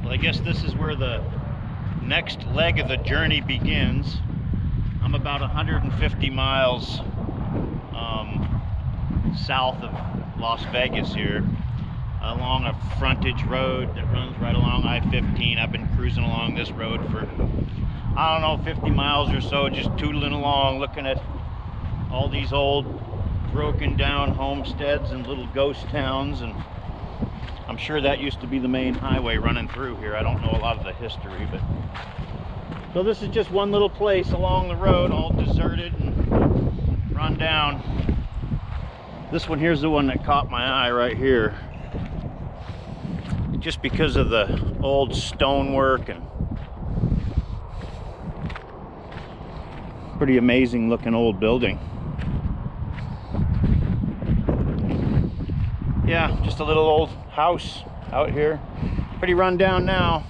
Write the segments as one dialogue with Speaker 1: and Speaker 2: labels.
Speaker 1: Well, I guess this is where the next leg of the journey begins. I'm about 150 miles south of Las Vegas here, along a frontage road that runs right along I-15. I've been cruising along this road for, I don't know, 50 miles or so, just tootling along, looking at all these old broken down homesteads and little ghost towns, and I'm sure that used to be the main highway running through here. I don't know a lot of the history, but so this is just one little place along the road, all deserted and run down. This one here's the one that caught my eye right here, just because of the old stonework and pretty amazing looking old building. Yeah, just a little old house out here, pretty run down now,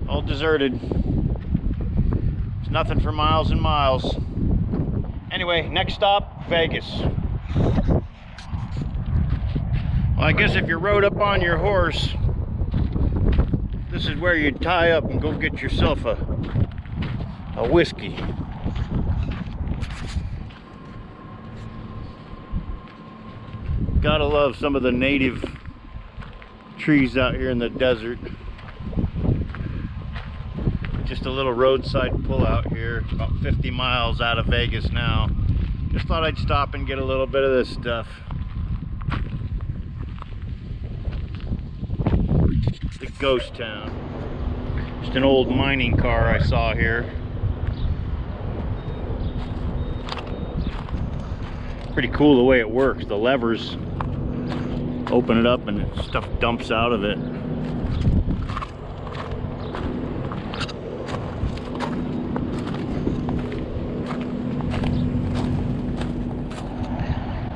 Speaker 1: all deserted. There's nothing for miles and miles. Anyway, next stop, Vegas. Well, I guess if you rode up on your horse, this is where you'd tie up and go get yourself a whiskey. Gotta love some of the native trees out here in the desert. Just a little roadside pullout here, about 50 miles out of Vegas now. Just thought I'd stop and get a little bit of this stuff. The ghost town. Just an old mining car I saw here. Pretty cool the way it works. The levers open it up and stuff dumps out of it.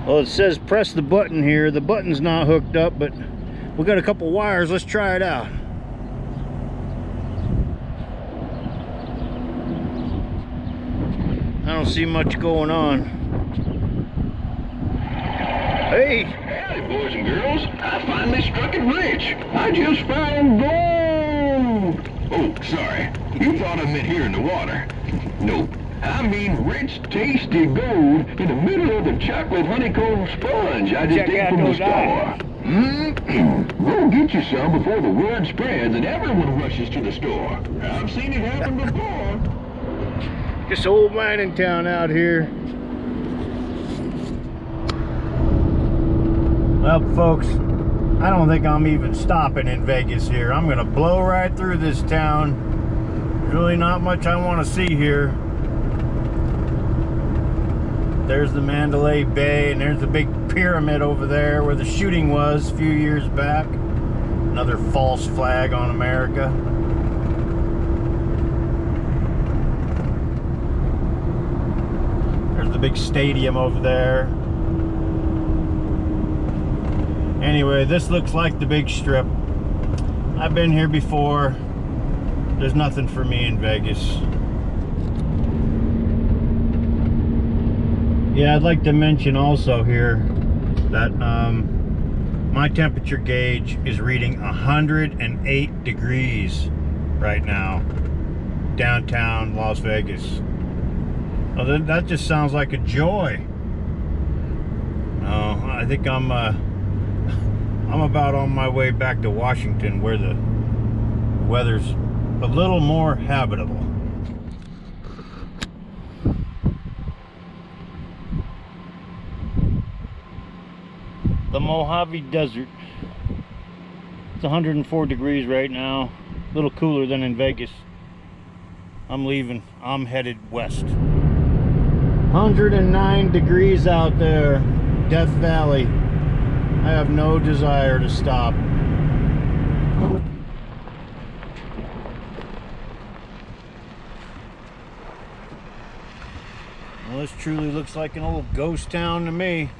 Speaker 1: Well, it says press the button here. The button's not hooked up, but we got a couple wires. Let's try it out. I don't see much going on. Hey!
Speaker 2: Howdy, boys and girls. I finally struck it rich. I just found gold. Oh, sorry. You thought I meant here in the water. Nope. I mean rich, tasty gold in the middle of the chocolate honeycomb sponge I just ate from the store. Go get you some before the word spreads and everyone rushes to the store. I've seen it happen before.
Speaker 1: This old mining town out here. Well, folks, I don't think I'm even stopping in Vegas here. I'm gonna blow right through this town. There's really not much I want to see here. There's the Mandalay Bay, and there's the big pyramid over there where the shooting was a few years back. Another false flag on America. There's the big stadium over there. Anyway, this looks like the big strip. I've been here before. There's nothing for me in Vegas. Yeah, I'd like to mention also here that my temperature gauge is reading 108 degrees right now, downtown Las Vegas. Well, that just sounds like a joy. I think I'm about on my way back to Washington, where the weather's a little more habitable. The Mojave Desert. It's 104 degrees right now. A little cooler than in Vegas. I'm leaving. I'm headed west. 109 degrees out there. Death Valley. I have no desire to stop. Well, this truly looks like an old ghost town to me.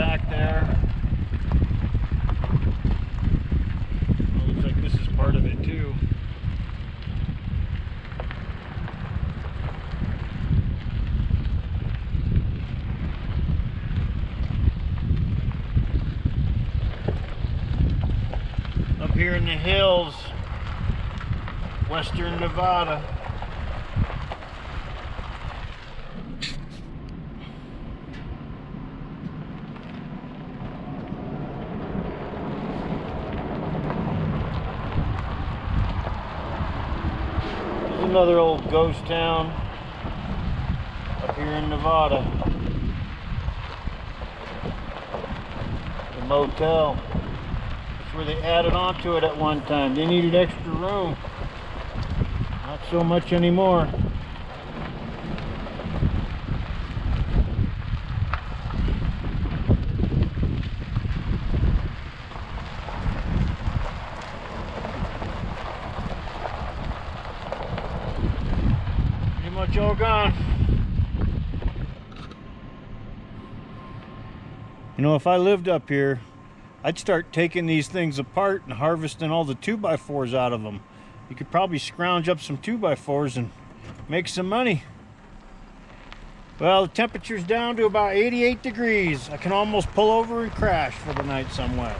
Speaker 1: back there. Well, looks like this is part of it too. Up here in the hills, western Nevada. There's another old ghost town up here in Nevada. The motel. Where they added onto it at one time. They needed extra room. Not so much anymore. Pretty much all gone. You know, if I lived up here, I'd start taking these things apart and harvesting all the 2x4s out of them. You could probably scrounge up some 2x4s and make some money. Well, the temperature's down to about 88 degrees. I can almost pull over and crash for the night somewhere.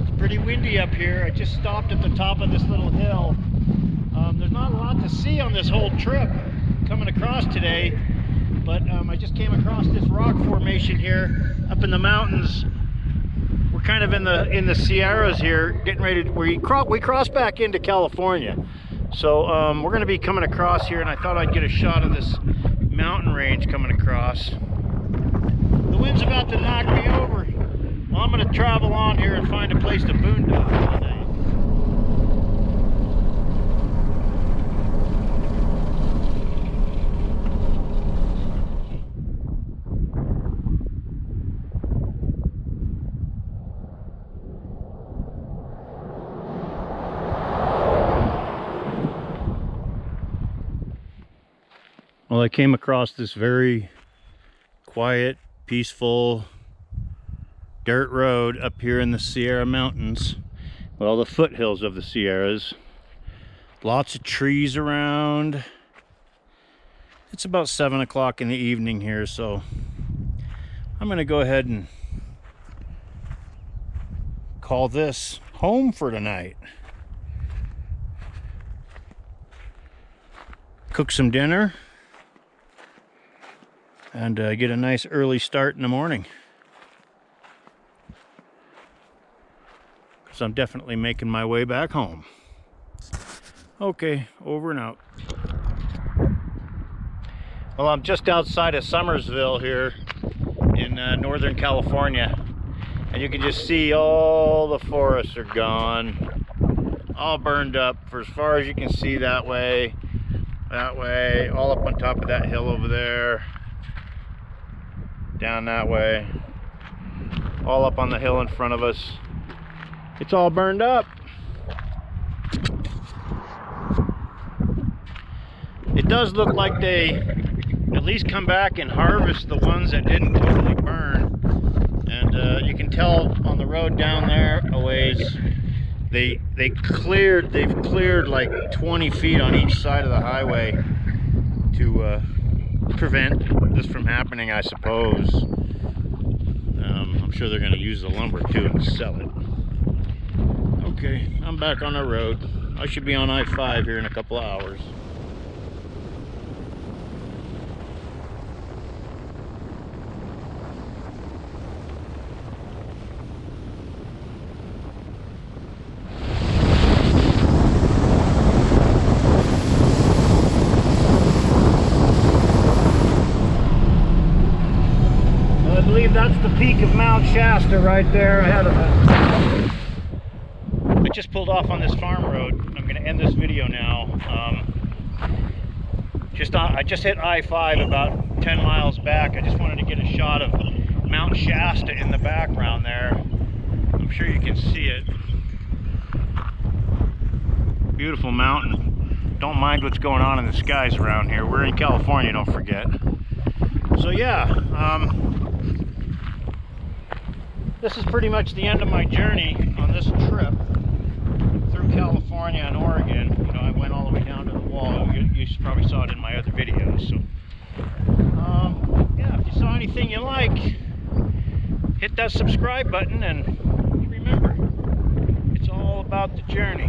Speaker 1: It's pretty windy up here. I just stopped at the top of this little hill. There's not a lot to see on this whole trip coming across today, but I just came across this rock formation here up in the mountains. We're kind of in the Sierras here, getting ready to, we cross back into California. So we're going to be coming across here, and I thought I'd get a shot of this mountain range coming across. The wind's about to knock me over. Well, I'm going to travel on here and find a place to boondoggle today. Well, I came across this very quiet, peaceful dirt road up here in the Sierra Mountains. Well, the foothills of the Sierras. Lots of trees around. It's about 7 o'clock in the evening here, so I'm going to go ahead and call this home for tonight. Cook some dinner. And get a nice early start in the morning. Because I'm definitely making my way back home. Okay, over and out. Well, I'm just outside of Summersville here in Northern California. And you can just see all the forests are gone. All burned up for as far as you can see that way, all up on top of that hill over there. Down that way, all up on the hill in front of us. It's all burned up. It does look like they at least come back and harvest the ones that didn't totally burn. And you can tell on the road down there a ways, they've cleared like 20 feet on each side of the highway to prevent this from happening, I suppose. I'm sure they're going to use the lumber too and sell it. Okay, I'm back on the road. I should be on I-5 here in a couple of hours. That's the peak of Mount Shasta right there ahead of us. I just pulled off on this farm road. I'm going to end this video now. I just hit I-5 about 10 miles back. I just wanted to get a shot of Mount Shasta in the background there. I'm sure you can see it. Beautiful mountain. don't mind what's going on in the skies around here. We're in California, don't forget. So yeah, this is pretty much the end of my journey on this trip through California and Oregon. You know, I went all the way down to the wall. You probably saw it in my other videos. So yeah, if you saw anything you like, hit that subscribe button, and remember, it's all about the journey.